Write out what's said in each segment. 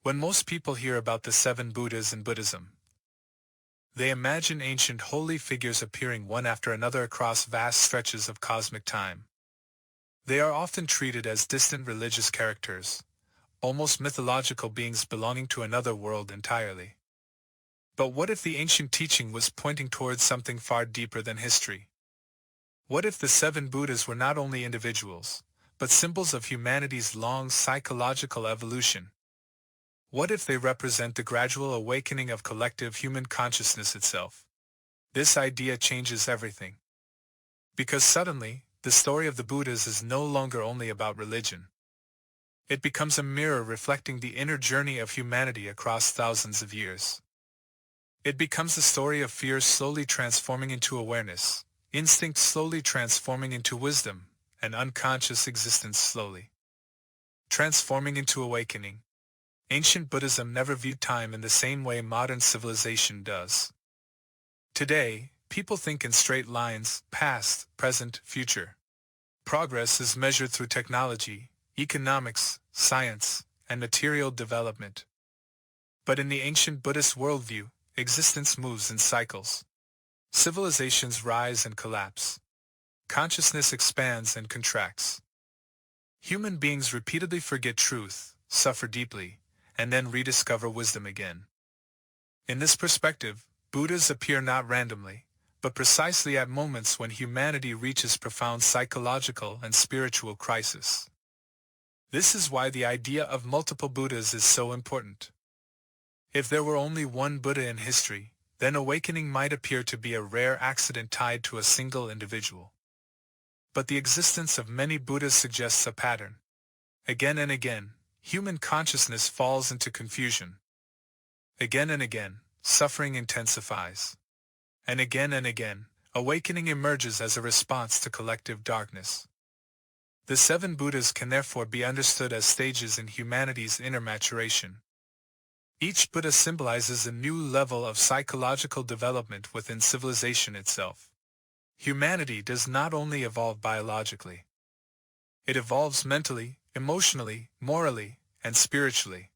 When most people hear about the seven Buddhas in Buddhism, they imagine ancient holy figures appearing one after another across vast stretches of cosmic time. They are often treated as distant religious characters, almost mythological beings belonging to another world entirely. But what if the ancient teaching was pointing towards something far deeper than history? What if the seven Buddhas were not only individuals, but symbols of humanity's long psychological evolution? What if they represent the gradual awakening of collective human consciousness itself? This idea changes everything. Because suddenly, the story of the Buddhas is no longer only about religion. It becomes a mirror reflecting the inner journey of humanity across thousands of years. It becomes the story of fear slowly transforming into awareness, instinct slowly transforming into wisdom, and unconscious existence slowly transforming into awakening. Ancient Buddhism never viewed time in the same way modern civilization does. Today, people think in straight lines: past, present, future. Progress is measured through technology, economics, science, and material development. But in the ancient Buddhist worldview, existence moves in cycles. Civilizations rise and collapse. Consciousness expands and contracts. Human beings repeatedly forget truth, suffer deeply, and then rediscover wisdom again. In this perspective, Buddhas appear not randomly, but precisely at moments when humanity reaches profound psychological and spiritual crisis. This is why the idea of multiple Buddhas is so important. If there were only one Buddha in history, then awakening might appear to be a rare accident tied to a single individual. But the existence of many Buddhas suggests a pattern. Again and again, human consciousness falls into confusion. Again and again, suffering intensifies. And again, awakening emerges as a response to collective darkness. The seven Buddhas can therefore be understood as stages in humanity's inner maturation. Each Buddha symbolizes a new level of psychological development within civilization itself. Humanity does not only evolve biologically. It evolves mentally, emotionally, morally, and spiritually.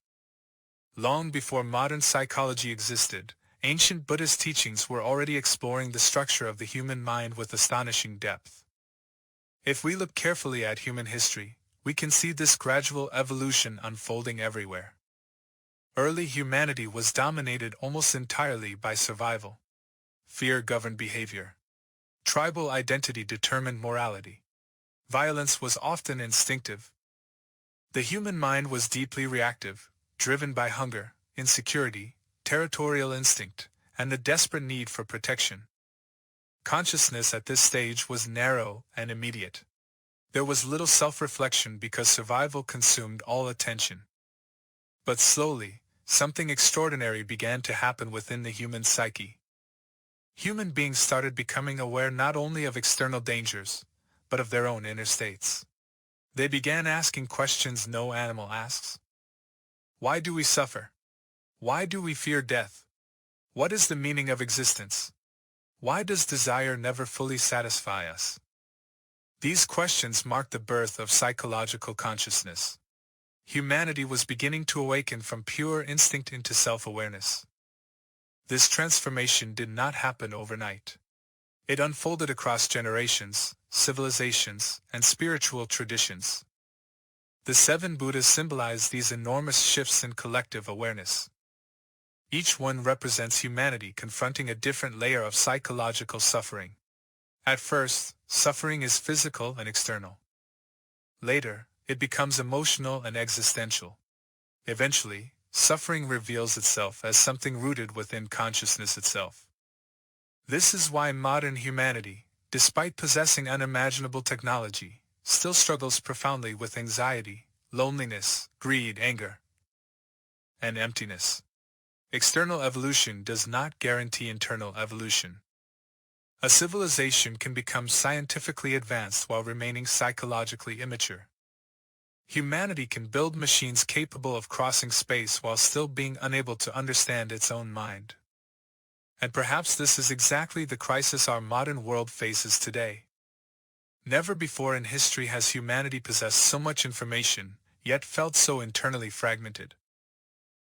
Long before modern psychology existed, ancient Buddhist teachings were already exploring the structure of the human mind with astonishing depth. If we look carefully at human history, we can see this gradual evolution unfolding everywhere. Early humanity was dominated almost entirely by survival. Fear governed behavior. Tribal identity determined morality. Violence was often instinctive. The human mind was deeply reactive, driven by hunger, insecurity, territorial instinct, and the desperate need for protection. Consciousness at this stage was narrow and immediate. There was little self-reflection because survival consumed all attention. But slowly, something extraordinary began to happen within the human psyche. Human beings started becoming aware not only of external dangers, but of their own inner states. They began asking questions no animal asks. Why do we suffer? Why do we fear death? What is the meaning of existence? Why does desire never fully satisfy us? These questions marked the birth of psychological consciousness. Humanity was beginning to awaken from pure instinct into self-awareness. This transformation did not happen overnight. It unfolded across generations, civilizations, and spiritual traditions. The seven Buddhas symbolize these enormous shifts in collective awareness. Each one represents humanity confronting a different layer of psychological suffering. At first, suffering is physical and external. Later, it becomes emotional and existential. Eventually, suffering reveals itself as something rooted within consciousness itself. This is why modern humanity, despite possessing unimaginable technology, still struggles profoundly with anxiety, loneliness, greed, anger, and emptiness. External evolution does not guarantee internal evolution. A civilization can become scientifically advanced while remaining psychologically immature. Humanity can build machines capable of crossing space while still being unable to understand its own mind. And perhaps this is exactly the crisis our modern world faces today. Never before in history has humanity possessed so much information, yet felt so internally fragmented.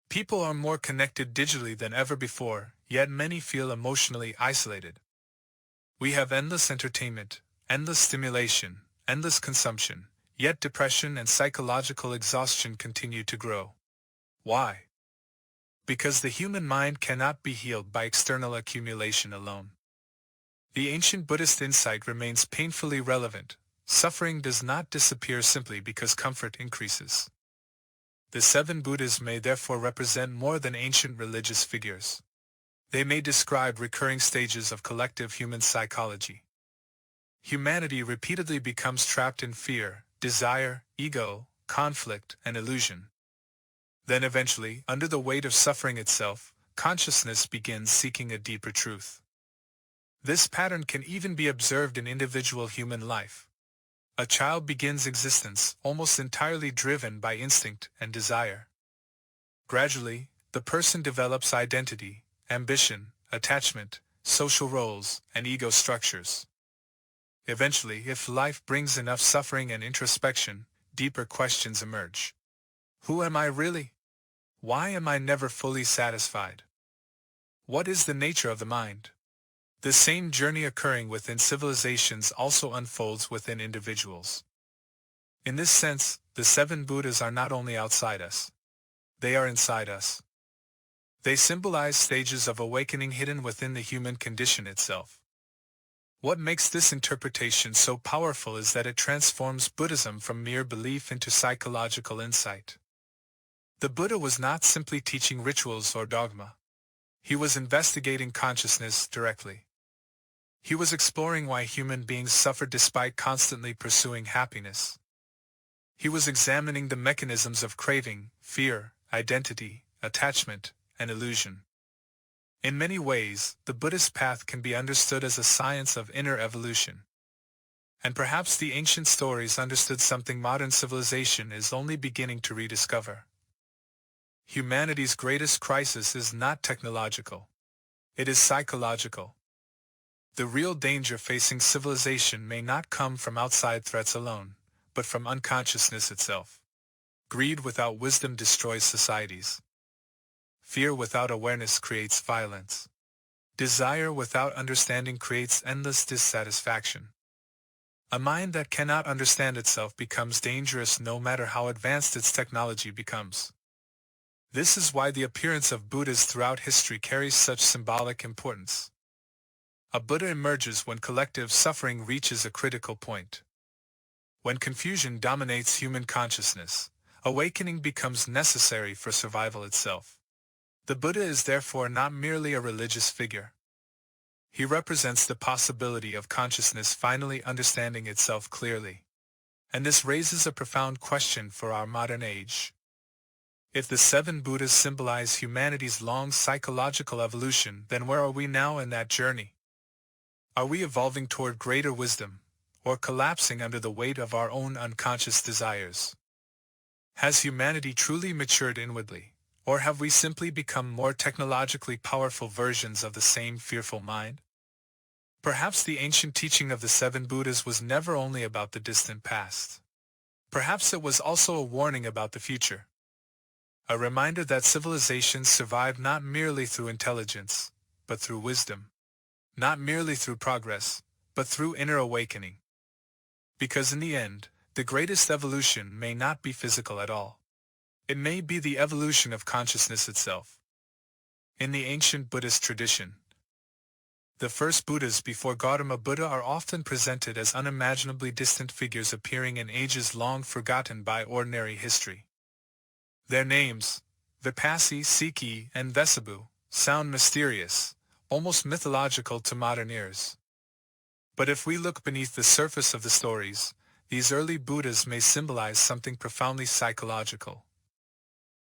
People are more connected digitally than ever before, yet many feel emotionally isolated. We have endless entertainment, endless stimulation, endless consumption, yet depression and psychological exhaustion continue to grow. Why? Because the human mind cannot be healed by external accumulation alone. The ancient Buddhist insight remains painfully relevant. Suffering does not disappear simply because comfort increases. The 7 Buddhas may therefore represent more than ancient religious figures. They may describe recurring stages of collective human psychology. Humanity repeatedly becomes trapped in fear, desire, ego, conflict, and illusion. Then eventually, under the weight of suffering itself, consciousness begins seeking a deeper truth. This pattern can even be observed in individual human life. A child begins existence almost entirely driven by instinct and desire. Gradually, the person develops identity, ambition, attachment, social roles, and ego structures. Eventually, if life brings enough suffering and introspection, deeper questions emerge. Who am I really? Why am I never fully satisfied? What is the nature of the mind? The same journey occurring within civilizations also unfolds within individuals. In this sense, the 7 Buddhas are not only outside us. They are inside us. They symbolize stages of awakening hidden within the human condition itself. What makes this interpretation so powerful is that it transforms Buddhism from mere belief into psychological insight. The Buddha was not simply teaching rituals or dogma. He was investigating consciousness directly. He was exploring why human beings suffer despite constantly pursuing happiness. He was examining the mechanisms of craving, fear, identity, attachment, and illusion. In many ways, the Buddhist path can be understood as a science of inner evolution. And perhaps the ancient stories understood something modern civilization is only beginning to rediscover. Humanity's greatest crisis is not technological. It is psychological. The real danger facing civilization may not come from outside threats alone, but from unconsciousness itself. Greed without wisdom destroys societies. Fear without awareness creates violence. Desire without understanding creates endless dissatisfaction. A mind that cannot understand itself becomes dangerous no matter how advanced its technology becomes. This is why the appearance of Buddhas throughout history carries such symbolic importance. A Buddha emerges when collective suffering reaches a critical point. When confusion dominates human consciousness, awakening becomes necessary for survival itself. The Buddha is therefore not merely a religious figure. He represents the possibility of consciousness finally understanding itself clearly. And this raises a profound question for our modern age. If the 7 Buddhas symbolize humanity's long psychological evolution, then where are we now in that journey? Are we evolving toward greater wisdom, or collapsing under the weight of our own unconscious desires? Has humanity truly matured inwardly, or have we simply become more technologically powerful versions of the same fearful mind? Perhaps the ancient teaching of the 7 Buddhas was never only about the distant past. Perhaps it was also a warning about the future. A reminder that civilizations survive not merely through intelligence, but through wisdom. Not merely through progress, but through inner awakening. Because in the end, the greatest evolution may not be physical at all. It may be the evolution of consciousness itself. In the ancient Buddhist tradition, the first Buddhas before Gautama Buddha are often presented as unimaginably distant figures appearing in ages long forgotten by ordinary history. Their names, Vipassi, Sikhi, and Vesabu, sound mysterious, almost mythological to modern ears. But if we look beneath the surface of the stories, these early Buddhas may symbolize something profoundly psychological.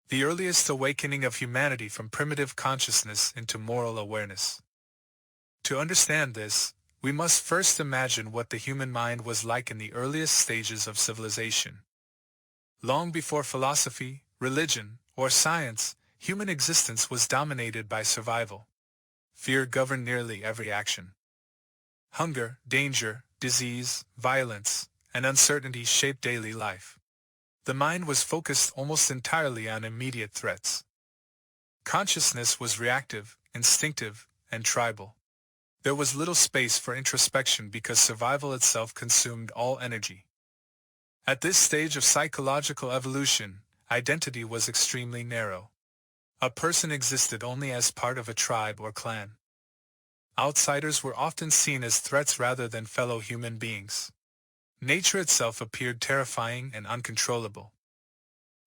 The earliest awakening of humanity from primitive consciousness into moral awareness. To understand this, we must first imagine what the human mind was like in the earliest stages of civilization. Long before philosophy, religion, or science, human existence was dominated by survival. Fear governed nearly every action. Hunger, danger, disease, violence, and uncertainty shaped daily life. The mind was focused almost entirely on immediate threats. Consciousness was reactive, instinctive, and tribal. There was little space for introspection because survival itself consumed all energy. At this stage of psychological evolution, identity was extremely narrow. A person existed only as part of a tribe or clan. Outsiders were often seen as threats rather than fellow human beings. Nature itself appeared terrifying and uncontrollable.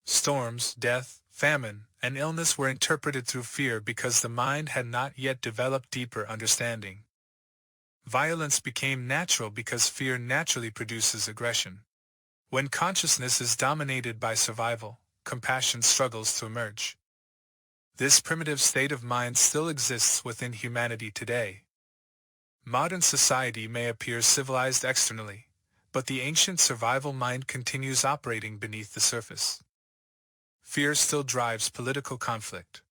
Storms, death, famine, and illness were interpreted through fear because the mind had not yet developed deeper understanding. Violence became natural because fear naturally produces aggression. When consciousness is dominated by survival, compassion struggles to emerge. This primitive state of mind still exists within humanity today. Modern society may appear civilized externally, but the ancient survival mind continues operating beneath the surface. Fear still drives political conflict.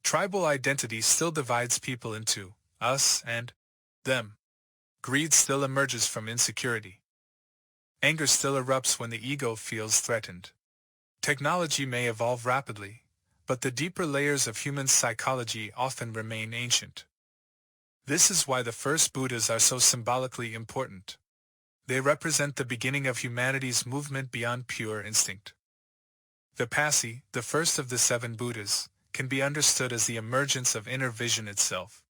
Tribal identity still divides people into us and them. Greed still emerges from insecurity. Anger still erupts when the ego feels threatened. Technology may evolve rapidly, but the deeper layers of human psychology often remain ancient. This is why the first Buddhas are so symbolically important. They represent the beginning of humanity's movement beyond pure instinct. Vipassana, the first of the 7 Buddhas, can be understood as the emergence of inner vision itself.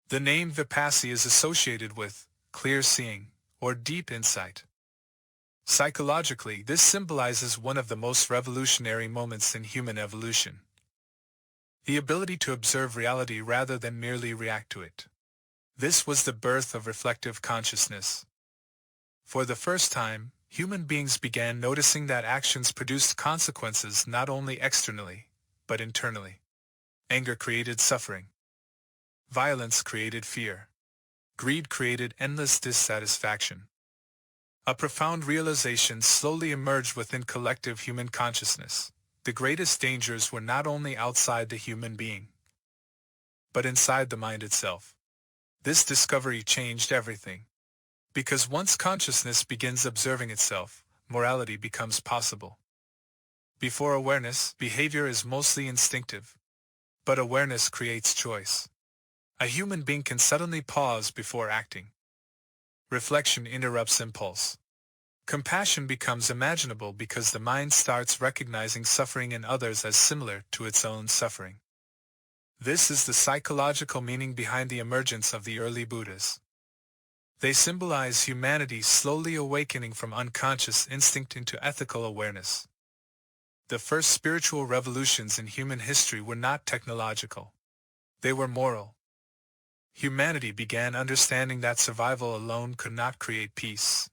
The name Vipassana is associated with clear seeing or deep insight. Psychologically, this symbolizes one of the most revolutionary moments in human evolution. The ability to observe reality rather than merely react to it. This was the birth of reflective consciousness. For the first time, human beings began noticing that actions produced consequences not only externally, but internally. Anger created suffering. Violence created fear. Greed created endless dissatisfaction. A profound realization slowly emerged within collective human consciousness. The greatest dangers were not only outside the human being, but inside the mind itself. This discovery changed everything. Because once consciousness begins observing itself, morality becomes possible. Before awareness, behavior is mostly instinctive. But awareness creates choice. A human being can suddenly pause before acting. Reflection interrupts impulse. Compassion becomes imaginable because the mind starts recognizing suffering in others as similar to its own suffering. This is the psychological meaning behind the emergence of the early Buddhas. They symbolize humanity slowly awakening from unconscious instinct into ethical awareness. The first spiritual revolutions in human history were not technological. They were moral. Humanity began understanding that survival alone could not create peace.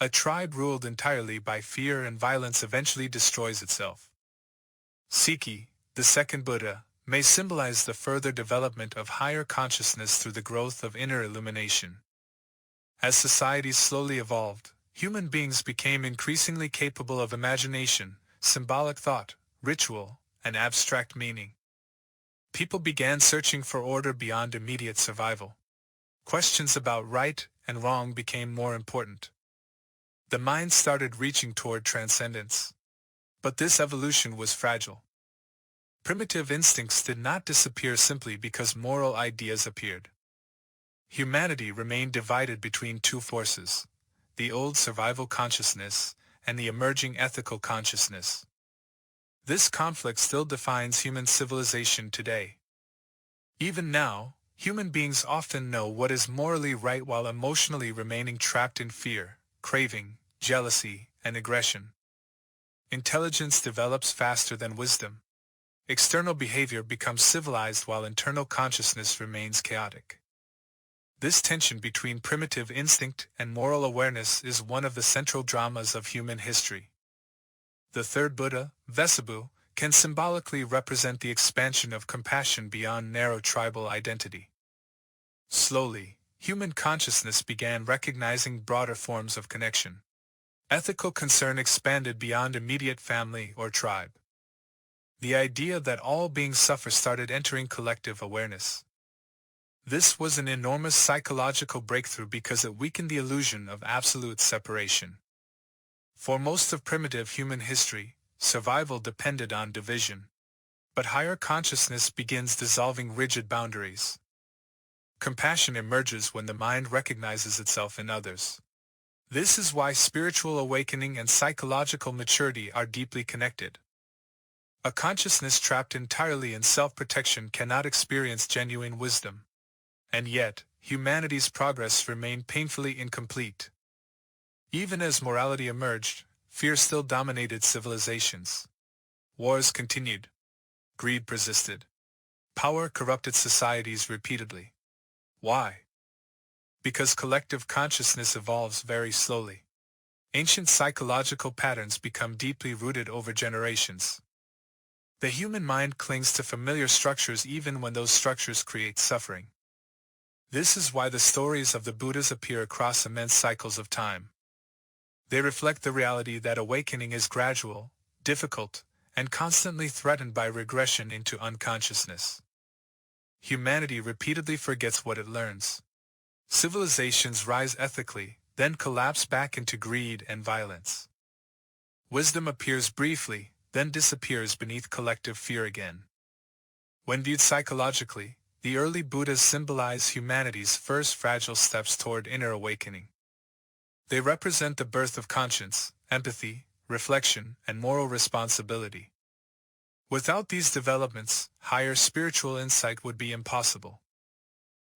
A tribe ruled entirely by fear and violence eventually destroys itself. Sikhi, the second Buddha, may symbolize the further development of higher consciousness through the growth of inner illumination. As societies slowly evolved, human beings became increasingly capable of imagination, symbolic thought, ritual, and abstract meaning. People began searching for order beyond immediate survival. Questions about right and wrong became more important. The mind started reaching toward transcendence. But this evolution was fragile. Primitive instincts did not disappear simply because moral ideas appeared. Humanity remained divided between two forces, the old survival consciousness and the emerging ethical consciousness. This conflict still defines human civilization today. Even now, human beings often know what is morally right while emotionally remaining trapped in fear, craving, jealousy, and aggression. Intelligence develops faster than wisdom. External behavior becomes civilized while internal consciousness remains chaotic. This tension between primitive instinct and moral awareness is one of the central dramas of human history. The third Buddha, Vesabu, can symbolically represent the expansion of compassion beyond narrow tribal identity. Slowly, human consciousness began recognizing broader forms of connection. Ethical concern expanded beyond immediate family or tribe. The idea that all beings suffer started entering collective awareness. This was an enormous psychological breakthrough because it weakened the illusion of absolute separation. For most of primitive human history, survival depended on division. but higher consciousness begins dissolving rigid boundaries. Compassion emerges when the mind recognizes itself in others. This is why spiritual awakening and psychological maturity are deeply connected. A consciousness trapped entirely in self-protection cannot experience genuine wisdom. And yet, humanity's progress remained painfully incomplete. Even as morality emerged, fear still dominated civilizations. Wars continued. Greed persisted. Power corrupted societies repeatedly. Why? Because collective consciousness evolves very slowly. Ancient psychological patterns become deeply rooted over generations. The human mind clings to familiar structures even when those structures create suffering. This is why the stories of the Buddhas appear across immense cycles of time. They reflect the reality that awakening is gradual, difficult, and constantly threatened by regression into unconsciousness. Humanity repeatedly forgets what it learns. Civilizations rise ethically, then collapse back into greed and violence. Wisdom appears briefly, then disappears beneath collective fear again. When viewed psychologically, the early Buddhas symbolize humanity's first fragile steps toward inner awakening. They represent the birth of conscience, empathy, reflection, and moral responsibility. Without these developments, higher spiritual insight would be impossible.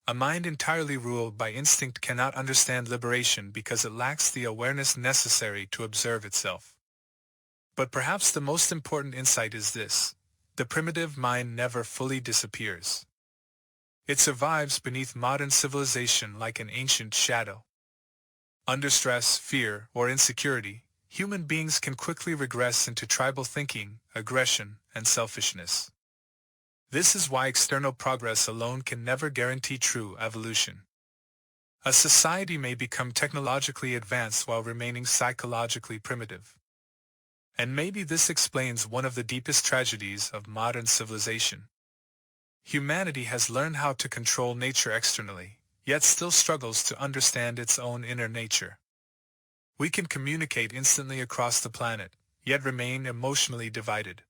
A mind entirely ruled by instinct cannot understand liberation because it lacks the awareness necessary to observe itself. But perhaps the most important insight is this: the primitive mind never fully disappears. It survives beneath modern civilization like an ancient shadow. Under stress, fear, or insecurity, human beings can quickly regress into tribal thinking, aggression, and selfishness. This is why external progress alone can never guarantee true evolution. A society may become technologically advanced while remaining psychologically primitive. And maybe this explains one of the deepest tragedies of modern civilization. Humanity has learned how to control nature externally, yet still struggles to understand its own inner nature. We can communicate instantly across the planet, yet remain emotionally divided.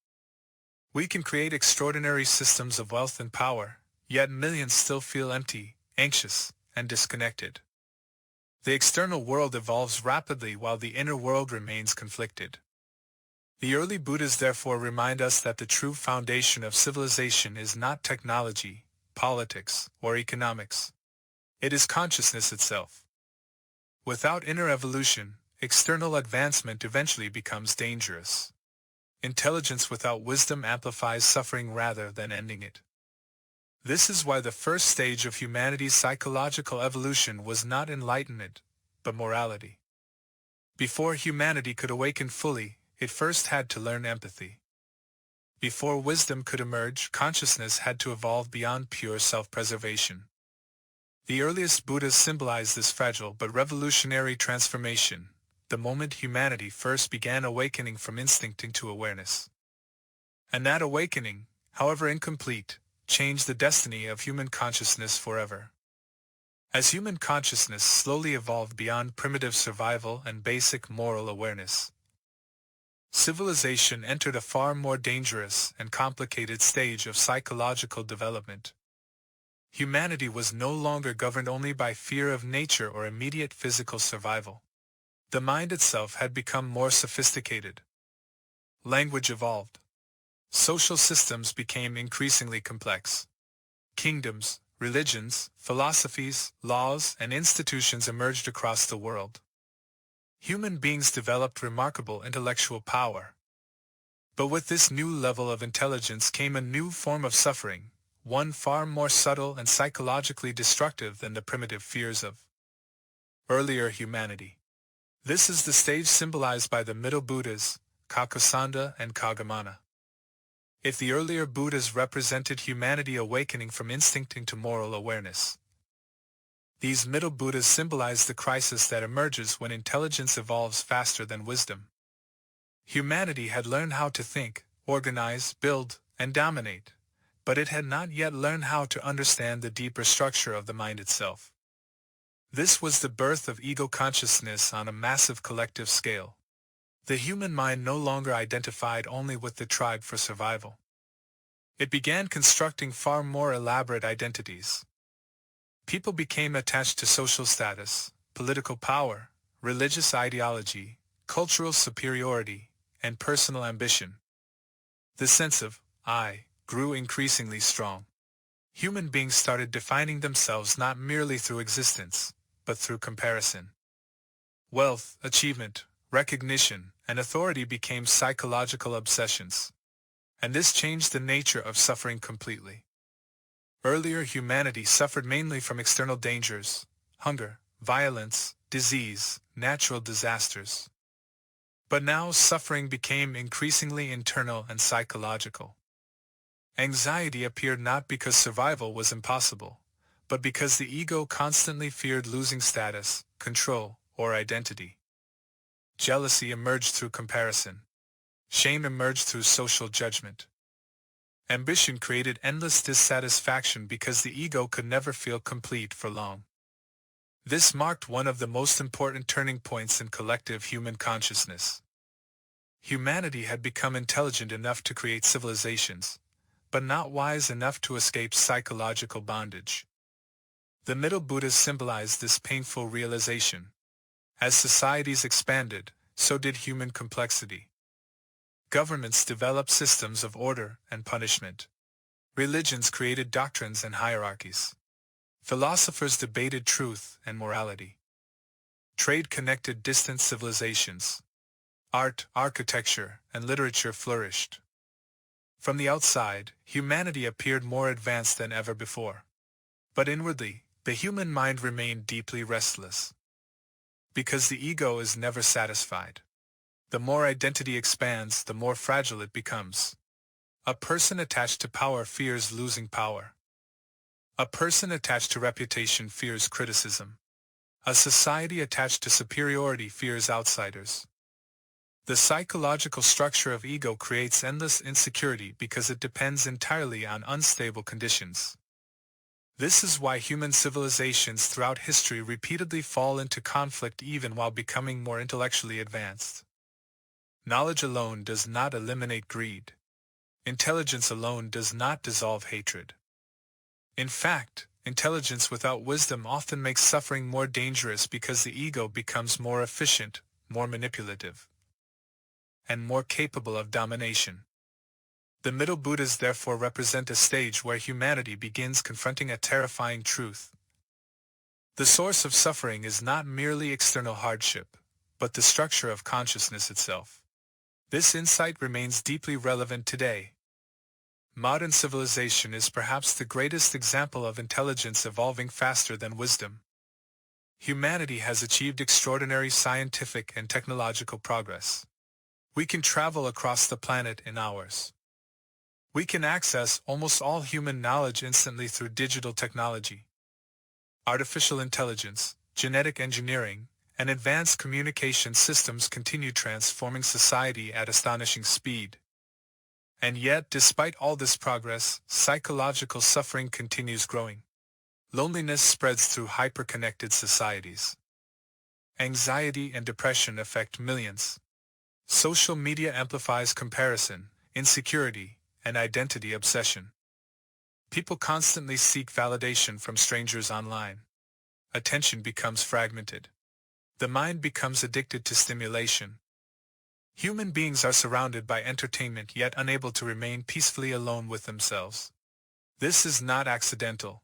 We can create extraordinary systems of wealth and power, yet millions still feel empty, anxious, and disconnected. The external world evolves rapidly while the inner world remains conflicted. The early Buddhas therefore remind us that the true foundation of civilization is not technology, politics, or economics. It is consciousness itself. Without inner evolution, external advancement eventually becomes dangerous. Intelligence without wisdom amplifies suffering rather than ending it. This is why the first stage of humanity's psychological evolution was not enlightenment, but morality. Before humanity could awaken fully, it first had to learn empathy. Before wisdom could emerge, consciousness had to evolve beyond pure self-preservation. The earliest Buddhas symbolized this fragile but revolutionary transformation, the moment humanity first began awakening from instinct into awareness. And that awakening, however incomplete, changed the destiny of human consciousness forever. As human consciousness slowly evolved beyond primitive survival and basic moral awareness, civilization entered a far more dangerous and complicated stage of psychological development. Humanity was no longer governed only by fear of nature or immediate physical survival. The mind itself had become more sophisticated. Language evolved. Social systems became increasingly complex. Kingdoms, religions, philosophies, laws, and institutions emerged across the world. Human beings developed remarkable intellectual power. But with this new level of intelligence came a new form of suffering, one far more subtle and psychologically destructive than the primitive fears of earlier humanity. This is the stage symbolized by the Middle Buddhas, Kakusanda and Kagamana. If the earlier Buddhas represented humanity awakening from instinct into moral awareness, these Middle Buddhas symbolize the crisis that emerges when intelligence evolves faster than wisdom. Humanity had learned how to think, organize, build, and dominate, but it had not yet learned how to understand the deeper structure of the mind itself. This was the birth of ego consciousness on a massive collective scale. The human mind no longer identified only with the tribe for survival. It began constructing far more elaborate identities. People became attached to social status, political power, religious ideology, cultural superiority, and personal ambition. The sense of I grew increasingly strong. Human beings started defining themselves not merely through existence, but through comparison. Wealth, achievement, recognition, and authority became psychological obsessions. And this changed the nature of suffering completely. Earlier humanity suffered mainly from external dangers, hunger, violence, disease, natural disasters. But now suffering became increasingly internal and psychological. Anxiety appeared not because survival was impossible, but because the ego constantly feared losing status, control, or identity. Jealousy emerged through comparison. Shame emerged through social judgment. Ambition created endless dissatisfaction because the ego could never feel complete for long. This marked one of the most important turning points in collective human consciousness. Humanity had become intelligent enough to create civilizations, but not wise enough to escape psychological bondage. The Middle Buddhas symbolized this painful realization. As societies expanded, so did human complexity. Governments developed systems of order and punishment. Religions created doctrines and hierarchies. Philosophers debated truth and morality. Trade connected distant civilizations. Art, architecture, and literature flourished. From the outside, humanity appeared more advanced than ever before. But inwardly, the human mind remained deeply restless. Because the ego is never satisfied. The more identity expands, the more fragile it becomes. A person attached to power fears losing power. A person attached to reputation fears criticism. A society attached to superiority fears outsiders. The psychological structure of ego creates endless insecurity because it depends entirely on unstable conditions. This is why human civilizations throughout history repeatedly fall into conflict even while becoming more intellectually advanced. Knowledge alone does not eliminate greed. Intelligence alone does not dissolve hatred. In fact, intelligence without wisdom often makes suffering more dangerous because the ego becomes more efficient, more manipulative, and more capable of domination. The Middle Buddhas therefore represent a stage where humanity begins confronting a terrifying truth. The source of suffering is not merely external hardship, but the structure of consciousness itself. This insight remains deeply relevant today. Modern civilization is perhaps the greatest example of intelligence evolving faster than wisdom. Humanity has achieved extraordinary scientific and technological progress. We can travel across the planet in hours. We can access almost all human knowledge instantly through digital technology. Artificial intelligence, genetic engineering, and advanced communication systems continue transforming society at astonishing speed. And yet, despite all this progress, psychological suffering continues growing. Loneliness spreads through hyper-connected societies. Anxiety and depression affect millions. Social media amplifies comparison, insecurity, and identity obsession. People constantly seek validation from strangers online. Attention becomes fragmented. The mind becomes addicted to stimulation. Human beings are surrounded by entertainment yet unable to remain peacefully alone with themselves. This is not accidental.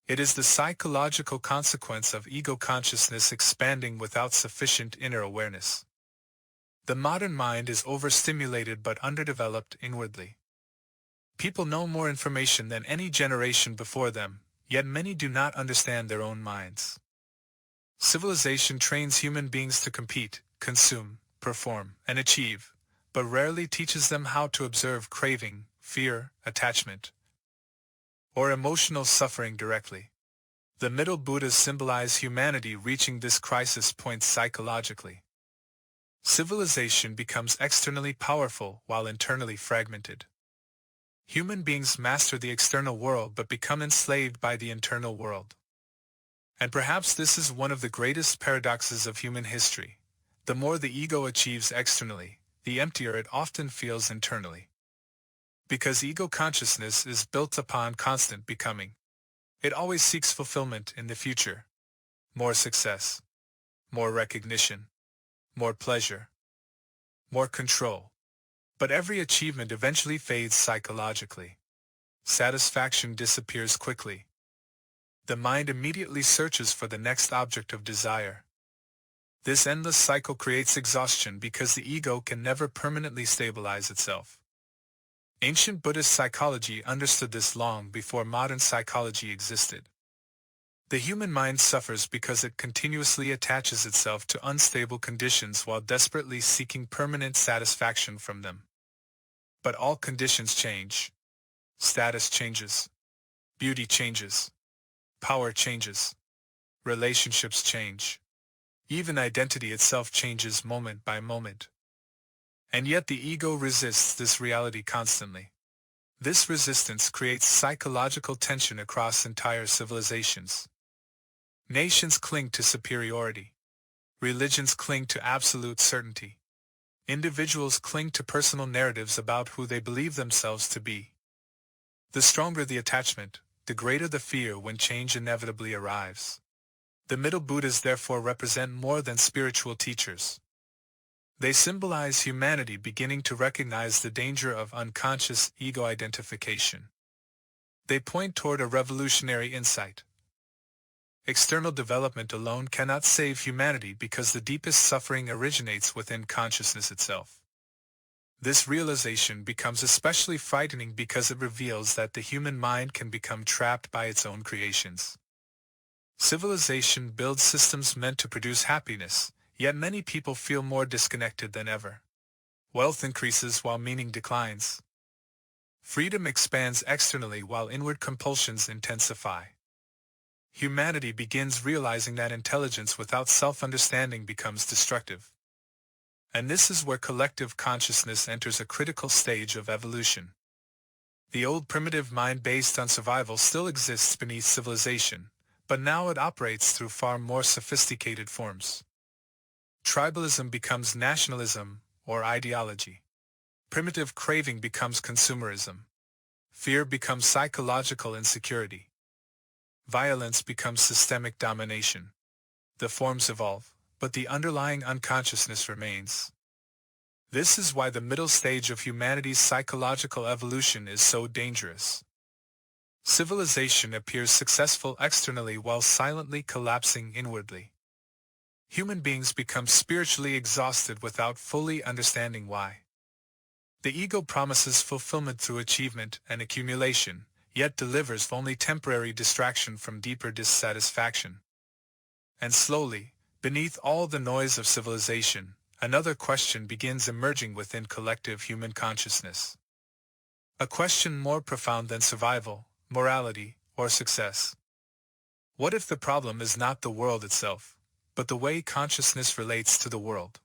It is the psychological consequence of ego consciousness expanding without sufficient inner awareness. The modern mind is overstimulated but underdeveloped inwardly. People know more information than any generation before them, yet many do not understand their own minds. Civilization trains human beings to compete, consume, perform, and achieve, but rarely teaches them how to observe craving, fear, attachment, or emotional suffering directly. The Middle Buddhas symbolize humanity reaching this crisis point psychologically. Civilization becomes externally powerful while internally fragmented. Human beings master the external world but become enslaved by the internal world. And perhaps this is one of the greatest paradoxes of human history. The more the ego achieves externally, the emptier it often feels internally. Because ego consciousness is built upon constant becoming. It always seeks fulfillment in the future. More success. More recognition. More pleasure. More control. But every achievement eventually fades psychologically. Satisfaction disappears quickly. The mind immediately searches for the next object of desire. This endless cycle creates exhaustion because the ego can never permanently stabilize itself. Ancient Buddhist psychology understood this long before modern psychology existed. The human mind suffers because it continuously attaches itself to unstable conditions while desperately seeking permanent satisfaction from them. But all conditions change. Status changes. Beauty changes. Power changes. Relationships change. Even identity itself changes moment by moment. And yet the ego resists this reality constantly. This resistance creates psychological tension across entire civilizations. Nations cling to superiority. Religions cling to absolute certainty. Individuals cling to personal narratives about who they believe themselves to be. The stronger the attachment, the greater the fear when change inevitably arrives. The Middle Buddhas therefore represent more than spiritual teachers. They symbolize humanity beginning to recognize the danger of unconscious ego identification. They point toward a revolutionary insight. External development alone cannot save humanity because the deepest suffering originates within consciousness itself. This realization becomes especially frightening because it reveals that the human mind can become trapped by its own creations. Civilization builds systems meant to produce happiness, yet many people feel more disconnected than ever. Wealth increases while meaning declines. Freedom expands externally while inward compulsions intensify. Humanity begins realizing that intelligence without self-understanding becomes destructive. And this is where collective consciousness enters a critical stage of evolution. The old primitive mind based on survival still exists beneath civilization, but now it operates through far more sophisticated forms. Tribalism becomes nationalism or ideology. Primitive craving becomes consumerism. Fear becomes psychological insecurity. Violence becomes systemic domination. The forms evolve, but the underlying unconsciousness remains. This is why the middle stage of humanity's psychological evolution is so dangerous. Civilization appears successful externally while silently collapsing inwardly. Human beings become spiritually exhausted without fully understanding why. The ego promises fulfillment through achievement and accumulation, yet delivers only temporary distraction from deeper dissatisfaction. And slowly, beneath all the noise of civilization, another question begins emerging within collective human consciousness. A question more profound than survival, morality, or success. What if the problem is not the world itself, but the way consciousness relates to the world?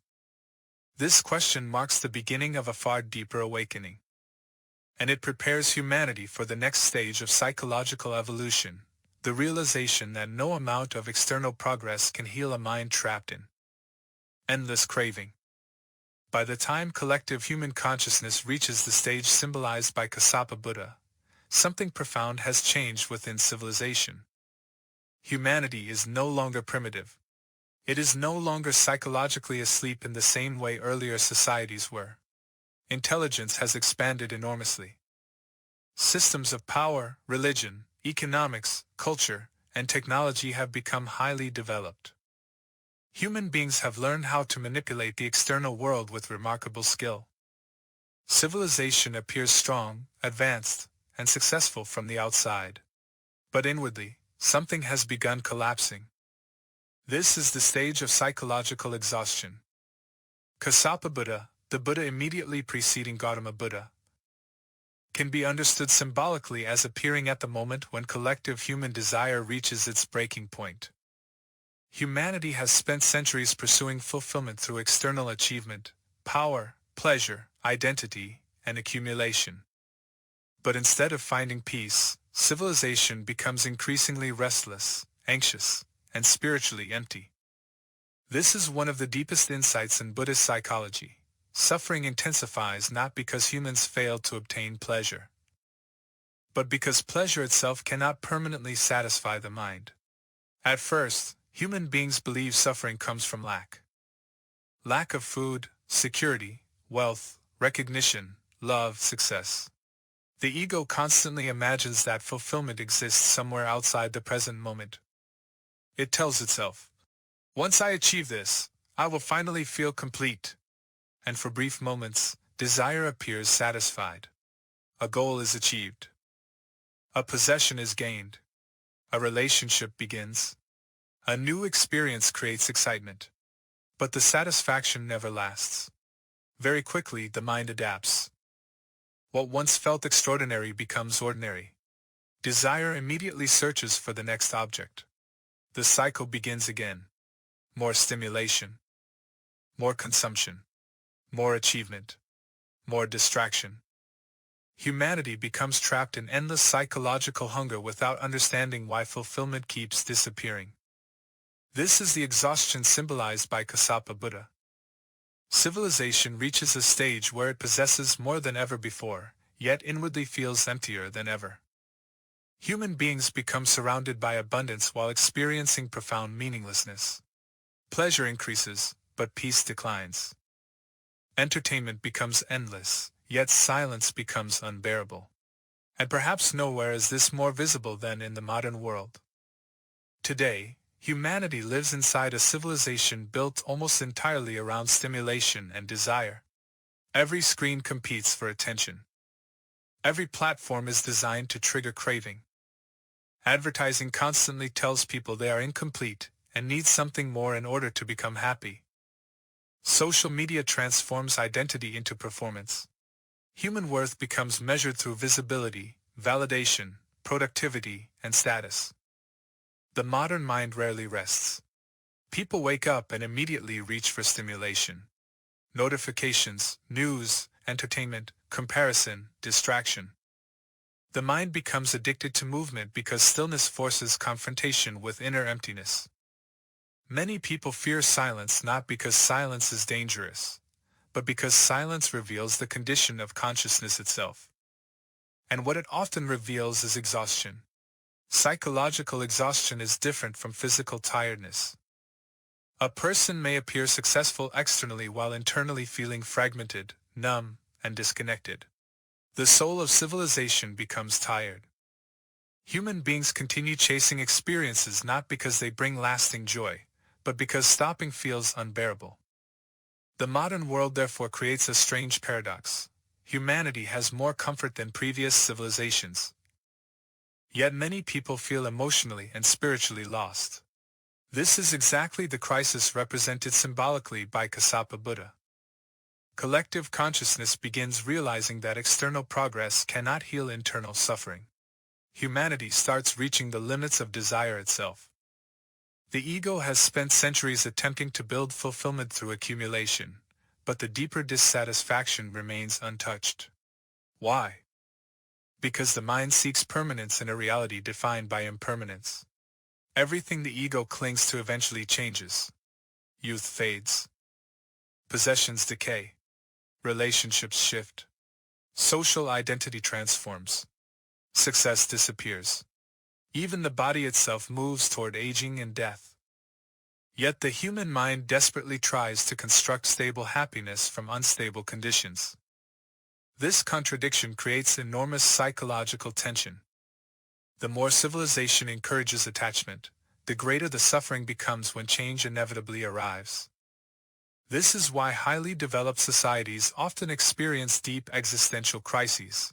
This question marks the beginning of a far deeper awakening. And it prepares humanity for the next stage of psychological evolution, the realization that no amount of external progress can heal a mind trapped in endless craving. By the time collective human consciousness reaches the stage symbolized by Gautama Buddha, something profound has changed within civilization. Humanity is no longer primitive. It is no longer psychologically asleep in the same way earlier societies were. Intelligence has expanded enormously. Systems of power, religion, economics, culture, and technology have become highly developed. Human beings have learned how to manipulate the external world with remarkable skill. Civilization appears strong, advanced, and successful from the outside. But inwardly, something has begun collapsing. This is the stage of psychological exhaustion. Gautama Buddha, the Buddha immediately preceding Gautama Buddha, can be understood symbolically as appearing at the moment when collective human desire reaches its breaking point. Humanity has spent centuries pursuing fulfillment through external achievement, power, pleasure, identity, and accumulation. But instead of finding peace, civilization becomes increasingly restless, anxious, and spiritually empty. This is one of the deepest insights in Buddhist psychology. suffering intensifies not because humans fail to obtain pleasure, but because pleasure itself cannot permanently satisfy the mind. At first, human beings believe suffering comes from lack. Lack of food, security, wealth, recognition, love, success. The ego constantly imagines that fulfillment exists somewhere outside the present moment. It tells itself, "Once I achieve this, I will finally feel complete." And for brief moments, desire appears satisfied. A goal is achieved. A possession is gained. A relationship begins. A new experience creates excitement. But the satisfaction never lasts. Very quickly, the mind adapts. What once felt extraordinary becomes ordinary. Desire immediately searches for the next object. The cycle begins again. More stimulation. More consumption. More achievement. More distraction. Humanity becomes trapped in endless psychological hunger without understanding why fulfillment keeps disappearing. This is the exhaustion symbolized by Gautama Buddha. Civilization reaches a stage where it possesses more than ever before, yet inwardly feels emptier than ever. Human beings become surrounded by abundance while experiencing profound meaninglessness. Pleasure increases, but peace declines. Entertainment becomes endless, yet silence becomes unbearable. And perhaps nowhere is this more visible than in the modern world. Today, humanity lives inside a civilization built almost entirely around stimulation and desire. Every screen competes for attention. Every platform is designed to trigger craving. Advertising constantly tells people they are incomplete and need something more in order to become happy. Social media transforms identity into performance. Human worth becomes measured through visibility, validation, productivity, and status. The modern mind rarely rests. People wake up and immediately reach for stimulation. Notifications, news, entertainment, comparison, distraction. The mind becomes addicted to movement because stillness forces confrontation with inner emptiness. Many people fear silence not because silence is dangerous, but because silence reveals the condition of consciousness itself. And what it often reveals is exhaustion. Psychological exhaustion is different from physical tiredness. A person may appear successful externally while internally feeling fragmented, numb, and disconnected. The soul of civilization becomes tired. Human beings continue chasing experiences not because they bring lasting joy, but because stopping feels unbearable. The modern world therefore creates a strange paradox. Humanity has more comfort than previous civilizations. Yet many people feel emotionally and spiritually lost. This is exactly the crisis represented symbolically by Gautama Buddha. Collective consciousness begins realizing that external progress cannot heal internal suffering. Humanity starts reaching the limits of desire itself. The ego has spent centuries attempting to build fulfillment through accumulation, but the deeper dissatisfaction remains untouched. Why? Because the mind seeks permanence in a reality defined by impermanence. Everything the ego clings to eventually changes. Youth fades. Possessions decay. Relationships shift. Social identity transforms. Success disappears. Even the body itself moves toward aging and death. Yet the human mind desperately tries to construct stable happiness from unstable conditions. This contradiction creates enormous psychological tension. The more civilization encourages attachment, the greater the suffering becomes when change inevitably arrives. This is why highly developed societies often experience deep existential crises.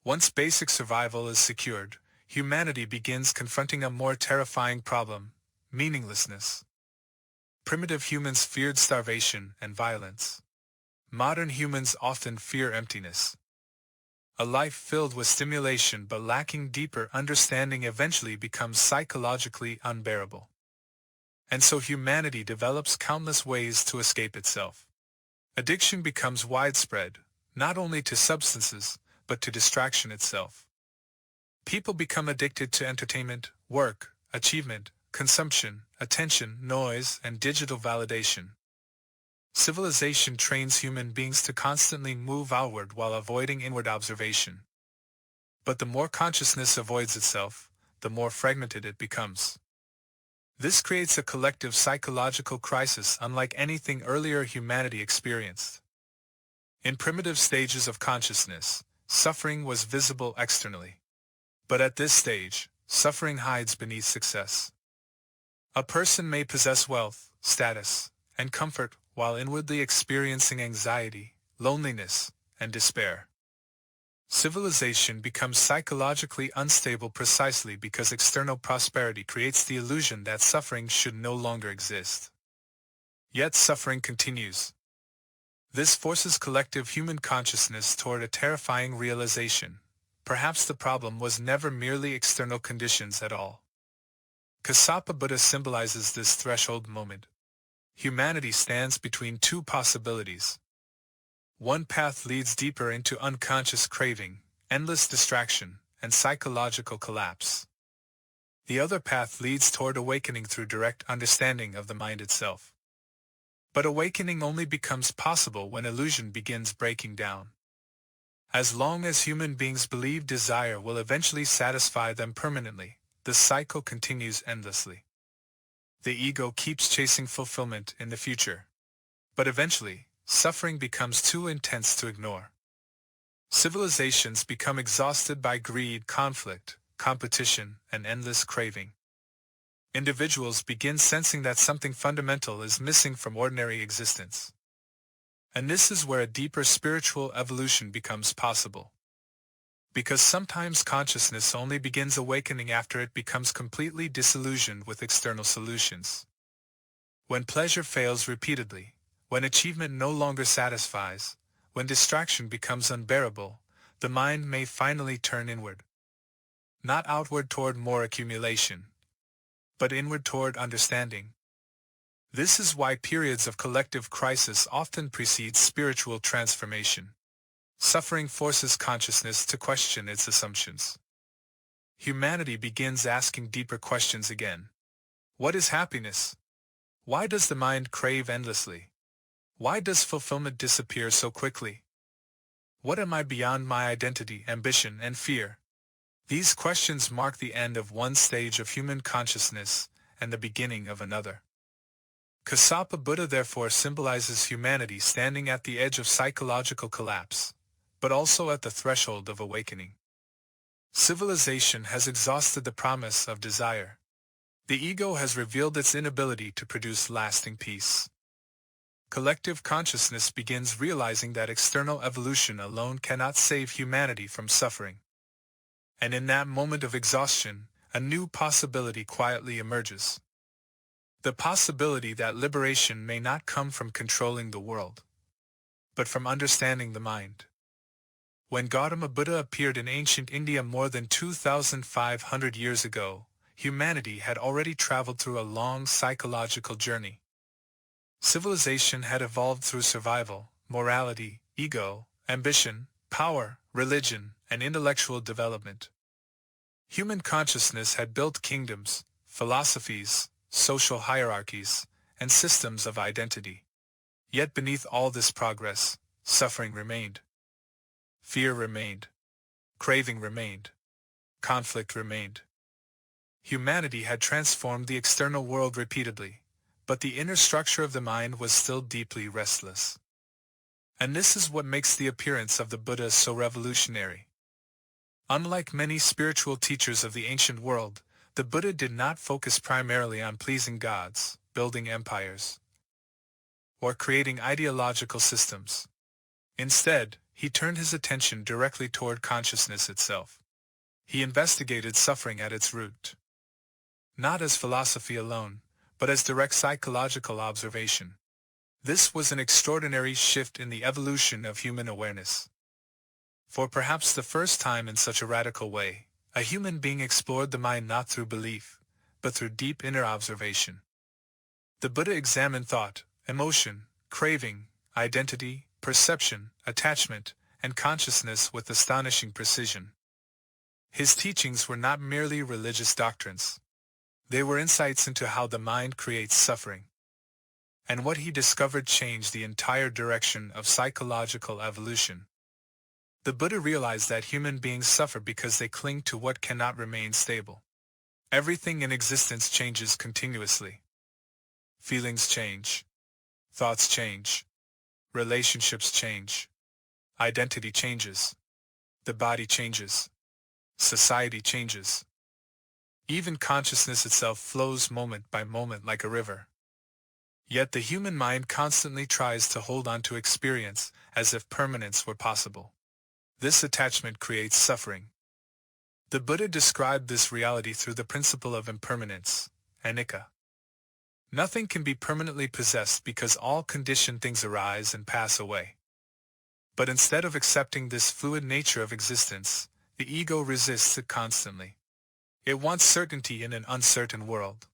Once basic survival is secured, humanity begins confronting a more terrifying problem: meaninglessness. Primitive humans feared starvation and violence. Modern humans often fear emptiness. A life filled with stimulation but lacking deeper understanding eventually becomes psychologically unbearable. And so humanity develops countless ways to escape itself. Addiction becomes widespread, not only to substances, but to distraction itself. People become addicted to entertainment, work, achievement, consumption, attention, noise, and digital validation. Civilization trains human beings to constantly move outward while avoiding inward observation. But the more consciousness avoids itself, the more fragmented it becomes. This creates a collective psychological crisis unlike anything earlier humanity experienced. In primitive stages of consciousness, suffering was visible externally. But at this stage, suffering hides beneath success. A person may possess wealth, status, and comfort while inwardly experiencing anxiety, loneliness, and despair. Civilization becomes psychologically unstable precisely because external prosperity creates the illusion that suffering should no longer exist. Yet suffering continues. This forces collective human consciousness toward a terrifying realization. Perhaps the problem was never merely external conditions at all. Gautama Buddha symbolizes this threshold moment. Humanity stands between two possibilities. One path leads deeper into unconscious craving, endless distraction, and psychological collapse. The other path leads toward awakening through direct understanding of the mind itself. But awakening only becomes possible when illusion begins breaking down. As long as human beings believe desire will eventually satisfy them permanently, the cycle continues endlessly. The ego keeps chasing fulfillment in the future. But eventually, suffering becomes too intense to ignore. Civilizations become exhausted by greed, conflict, competition, and endless craving. Individuals begin sensing that something fundamental is missing from ordinary existence. And this is where a deeper spiritual evolution becomes possible. Because sometimes consciousness only begins awakening after it becomes completely disillusioned with external solutions. When pleasure fails repeatedly, when achievement no longer satisfies, when distraction becomes unbearable, the mind may finally turn inward. Not outward toward more accumulation, but inward toward understanding. This is why periods of collective crisis often precede spiritual transformation. Suffering forces consciousness to question its assumptions. Humanity begins asking deeper questions again. What is happiness? Why does the mind crave endlessly? Why does fulfillment disappear so quickly? What am I beyond my identity, ambition, and fear? These questions mark the end of one stage of human consciousness and the beginning of another. Gautama Buddha therefore symbolizes humanity standing at the edge of psychological collapse, but also at the threshold of awakening. Civilization has exhausted the promise of desire. The ego has revealed its inability to produce lasting peace. Collective consciousness begins realizing that external evolution alone cannot save humanity from suffering. And in that moment of exhaustion, a new possibility quietly emerges. The possibility that liberation may not come from controlling the world, but from understanding the mind. When Gautama Buddha appeared in ancient India more than 2,500 years ago, humanity had already traveled through a long psychological journey. Civilization had evolved through survival, morality, ego, ambition, power, religion, and intellectual development. Human consciousness had built kingdoms, philosophies, social hierarchies, and systems of identity. Yet beneath all this progress, suffering remained. Fear remained. Craving remained. Conflict remained. Humanity had transformed the external world repeatedly, but the inner structure of the mind was still deeply restless. And this is what makes the appearance of the Buddha so revolutionary. Unlike many spiritual teachers of the ancient world, the Buddha did not focus primarily on pleasing gods, building empires, or creating ideological systems. Instead, he turned his attention directly toward consciousness itself. He investigated suffering at its root. Not as philosophy alone, but as direct psychological observation. This was an extraordinary shift in the evolution of human awareness. For perhaps the first time in such a radical way, a human being explored the mind not through belief, but through deep inner observation. The Buddha examined thought, emotion, craving, identity, perception, attachment, and consciousness with astonishing precision. His teachings were not merely religious doctrines. They were insights into how the mind creates suffering. And what he discovered changed the entire direction of psychological evolution. The Buddha realized that human beings suffer because they cling to what cannot remain stable. Everything in existence changes continuously. Feelings change. Thoughts change. Relationships change. Identity changes. The body changes. Society changes. Even consciousness itself flows moment by moment like a river. Yet the human mind constantly tries to hold on to experience as if permanence were possible. This attachment creates suffering. The Buddha described this reality through the principle of impermanence, anicca. Nothing can be permanently possessed because all conditioned things arise and pass away. But instead of accepting this fluid nature of existence, the ego resists it constantly. It wants certainty in an uncertain world.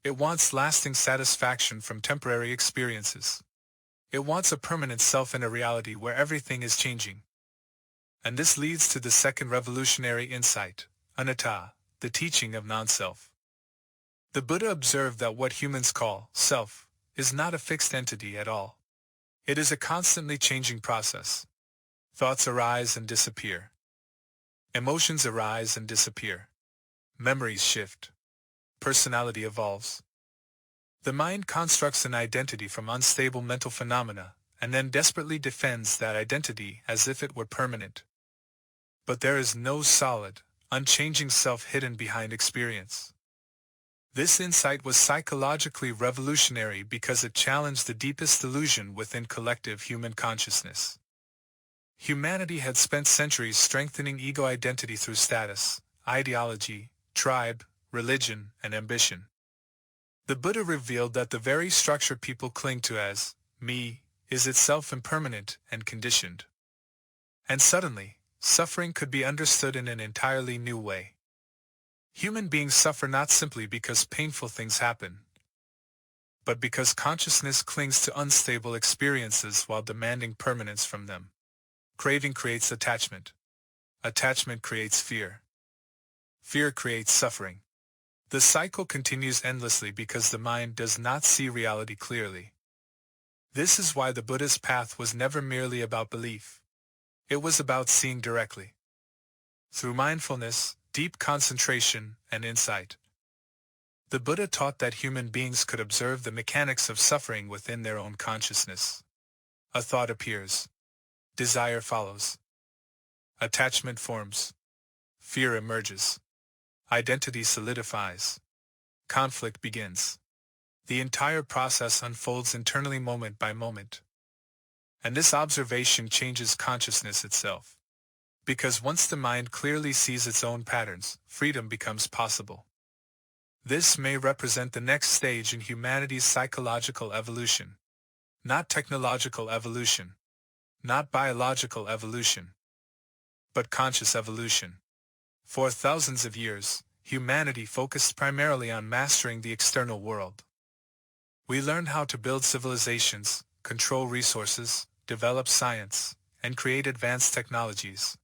It wants lasting satisfaction from temporary experiences. It wants a permanent self in a reality where everything is changing. And this leads to the second revolutionary insight, anatta, the teaching of non-self. The Buddha observed that what humans call self is not a fixed entity at all. It is a constantly changing process. Thoughts arise and disappear. Emotions arise and disappear. Memories shift. Personality evolves. The mind constructs an identity from unstable mental phenomena and then desperately defends that identity as if it were permanent. But there is no solid, unchanging self hidden behind experience. This insight was psychologically revolutionary because it challenged the deepest illusion within collective human consciousness. Humanity had spent centuries strengthening ego identity through status, ideology, tribe, religion, and ambition. The Buddha revealed that the very structure people cling to as me is itself impermanent and conditioned. And suddenly, suffering could be understood in an entirely new way. Human beings suffer not simply because painful things happen, but because consciousness clings to unstable experiences while demanding permanence from them. Craving creates attachment. Attachment creates fear. Fear creates suffering. The cycle continues endlessly because the mind does not see reality clearly. This is why the Buddha's path was never merely about belief. It was about seeing directly. Through mindfulness, deep concentration, and insight. The Buddha taught that human beings could observe the mechanics of suffering within their own consciousness. A thought appears. Desire follows. Attachment forms. Fear emerges. Identity solidifies. Conflict begins. The entire process unfolds internally moment by moment. And this observation changes consciousness itself. Because once the mind clearly sees its own patterns, freedom becomes possible. This may represent the next stage in humanity's psychological evolution. Not technological evolution. Not biological evolution. But conscious evolution. For thousands of years, humanity focused primarily on mastering the external world. We learned how to build civilizations, control resources, develop science, and create advanced technologies.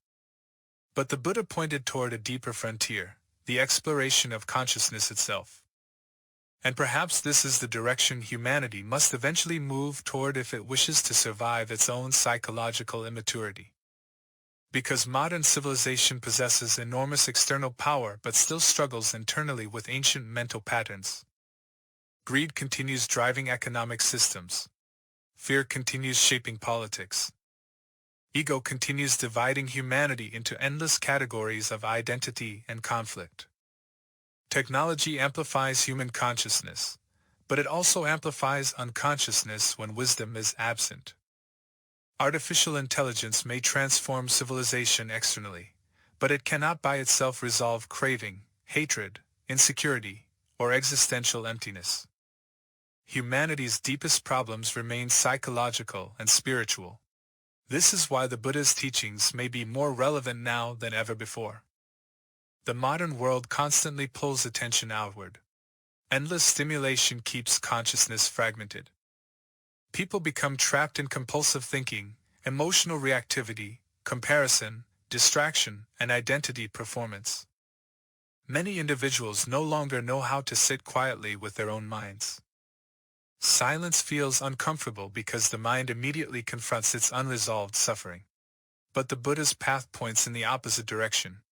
But the Buddha pointed toward a deeper frontier, the exploration of consciousness itself. And perhaps this is the direction humanity must eventually move toward if it wishes to survive its own psychological immaturity. Because modern civilization possesses enormous external power but still struggles internally with ancient mental patterns. Greed continues driving economic systems. Fear continues shaping politics. Ego continues dividing humanity into endless categories of identity and conflict. Technology amplifies human consciousness, but it also amplifies unconsciousness when wisdom is absent. Artificial intelligence may transform civilization externally, but it cannot by itself resolve craving, hatred, insecurity, or existential emptiness. Humanity's deepest problems remain psychological and spiritual. This is why the Buddha's teachings may be more relevant now than ever before. The modern world constantly pulls attention outward. Endless stimulation keeps consciousness fragmented. People become trapped in compulsive thinking, emotional reactivity, comparison, distraction, and identity performance. Many individuals no longer know how to sit quietly with their own minds. Silence feels uncomfortable because the mind immediately confronts its unresolved suffering. But the Buddha's path points in the opposite direction.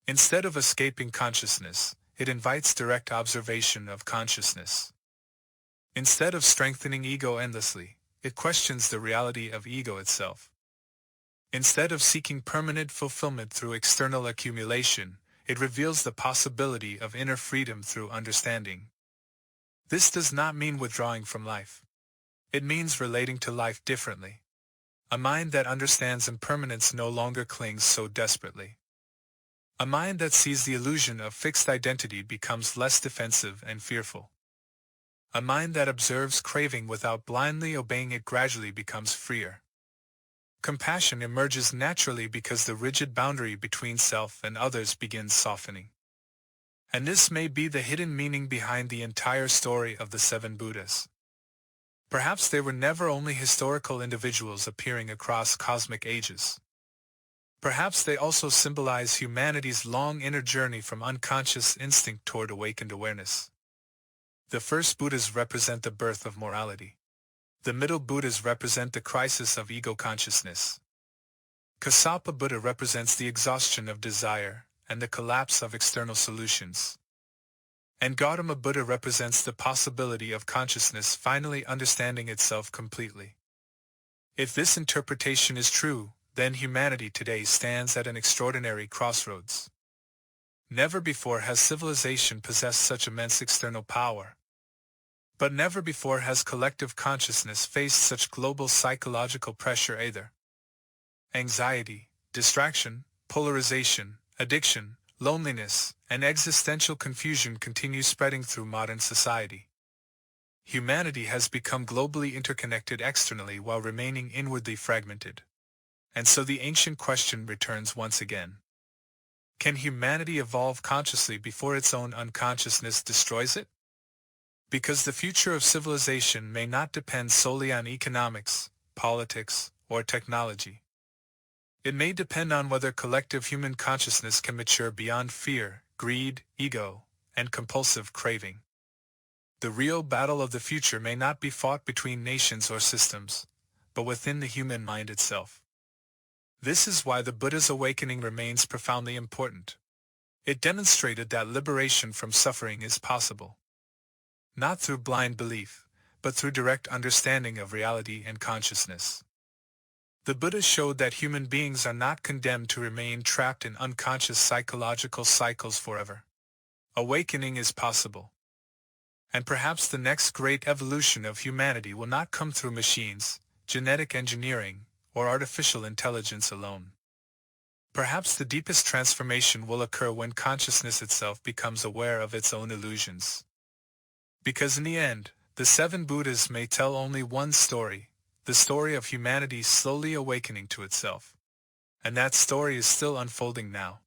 Instead of escaping consciousness, it invites direct observation of consciousness. Instead of strengthening ego endlessly, it questions the reality of ego itself. Instead of seeking permanent fulfillment through external accumulation, it reveals the possibility of inner freedom through understanding. This does not mean withdrawing from life. It means relating to life differently. A mind that understands impermanence no longer clings so desperately. A mind that sees the illusion of fixed identity becomes less defensive and fearful. A mind that observes craving without blindly obeying it gradually becomes freer. Compassion emerges naturally because the rigid boundary between self and others begins softening. And this may be the hidden meaning behind the entire story of the 7 Buddhas. Perhaps they were never only historical individuals appearing across cosmic ages. Perhaps they also symbolize humanity's long inner journey from unconscious instinct toward awakened awareness. The first Buddhas represent the birth of morality. The middle Buddhas represent the crisis of ego consciousness. Gautama Buddha represents the exhaustion of desire and the collapse of external solutions. And Gautama Buddha represents the possibility of consciousness finally understanding itself completely. If this interpretation is true, then humanity today stands at an extraordinary crossroads. Never before has civilization possessed such immense external power. But never before has collective consciousness faced such global psychological pressure either. Anxiety, distraction, polarization, addiction, loneliness, and existential confusion continue spreading through modern society. Humanity has become globally interconnected externally while remaining inwardly fragmented. And so the ancient question returns once again. Can humanity evolve consciously before its own unconsciousness destroys it? Because the future of civilization may not depend solely on economics, politics, or technology. It may depend on whether collective human consciousness can mature beyond fear, greed, ego, and compulsive craving. The real battle of the future may not be fought between nations or systems, but within the human mind itself. This is why the Buddha's awakening remains profoundly important. It demonstrated that liberation from suffering is possible. Not through blind belief, but through direct understanding of reality and consciousness. The Buddha showed that human beings are not condemned to remain trapped in unconscious psychological cycles forever. Awakening is possible. And perhaps the next great evolution of humanity will not come through machines, genetic engineering, or artificial intelligence alone. Perhaps the deepest transformation will occur when consciousness itself becomes aware of its own illusions. Because in the end, the 7 Buddhas may tell only one story, the story of humanity slowly awakening to itself. And that story is still unfolding now.